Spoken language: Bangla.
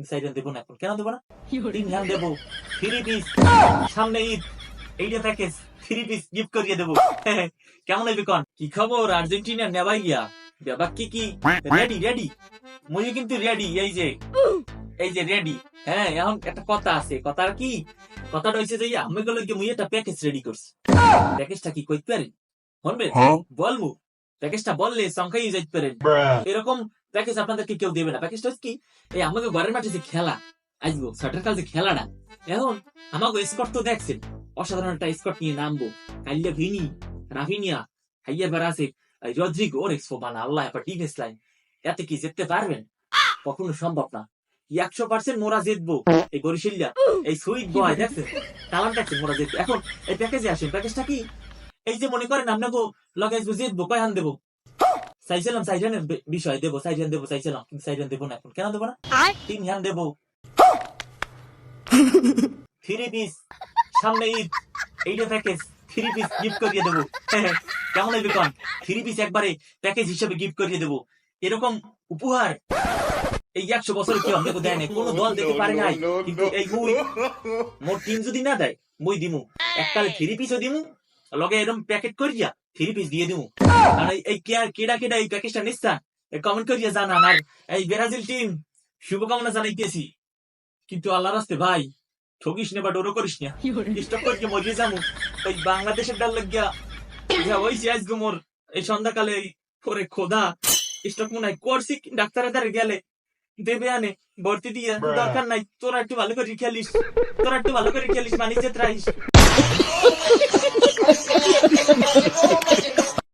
সাইডেন দেবো না এখন, কেন দেবো না? 3 দেবো, 3 পিস, সামনে ঈদ, এইটা প্যাকেজ 3 পিস গিফট করিয়ে দেবো। কেমন হইবে কন? কি খবর আর্জেন্টিনা নেবাই গিয়া? ব্যাপার কি রেডি রেডি? মুই কিন্তু রেডি, এই যে রেডি। হ্যাঁ, এখন একটা কথা আছে, কথা কি? কথাটা হইছে যে আমি গেলে মুই একটা প্যাকেজ রেডি করছি। প্যাকেজটা কি কইতে পারেন? শুনবেন? বলবো। প্যাকেজটা বললে সংখ্যাই যাইতে পারেন। এরকম প্যাকেজ আপনাদেরকে কেউ দেবে না। প্যাকেজটা কি? এই আমাকে ঘরের মাঠে যে খেলা আসবো, সাটার কাল যে খেলাটা, এখন আমাকে স্কট তো দেখছেন, অসাধারণ একটা স্কট নিয়ে নামবো। কাইল্লা ভিনি, রাফিনিয়া, হাইয়া বেড়াছে, রদ্রিগো, ওর এক্সপোবানা, আল্লাহ এবার ডিফেন্স লাইন। এতে কি জিততে পারবেন? কখনো সম্ভব না। 100% মোরা জিতবো। এই বরিশালিয়া, এই সুইট বয় দেখছেন, তালাম দেখছেন, মোরা জিতবো। এখন এই প্যাকেজে আসেন, প্যাকেজটা কি? এই যে মনে করেন আপনাকে লগে জিতবো, কয় হান দেবো? চাইছিলাম সাইডানের বিষয় দেবো, সাইডান দেবো চাইছিলাম, কিন্তু সাইডান দেবো না এখন, কেন দেবো না? 3 দেবো, 3 পিস, সামনে ঈদ, এইটা প্যাকেজ 3 পিস গিফট করিয়ে দেবো। কেমন হইবে কন? 3 পিস একবারে প্যাকেজ হিসেবে গিফট করিয়ে দেবো। এরকম উপহার এই 100 বছরে কেউ আপনাকে দেয় নাই, কোনো দল দিতে পারে নাই। কিন্তু এই মুই, মোর টিম যদি না দেয়, মুই দিমু এককালে 3 পিসও দিমু, লগে এরকম প্যাকেট করিয়া 3 পিস দিয়ে দিমু। আর এই কেডা এই প্যাকেজটা নিচ্ছা কমেন্ট করিয়া জানান। আর এই ব্রাজিল টিম শুভকামনা জানাইতেছি, কিন্তু আল্লাহর রাস্তে ভাই ঠকিস না বা ডোরো করিস না, স্টপ করিয়ে মরিয়ে যাবো। ওই বাংলাদেশের ডাল লাগিয়া ওই যে আজকে মোর এই সন্ধ্যাকালে ওরে খোদা স্টক মনে হয় করছি, ডাক্তারের দ্বারে গেলে দেবে আনে ভর্তি দিয়ে, দরকার নাই। তোরা একটু ভালো করে খেলিস, মানি যে ত্রাইস।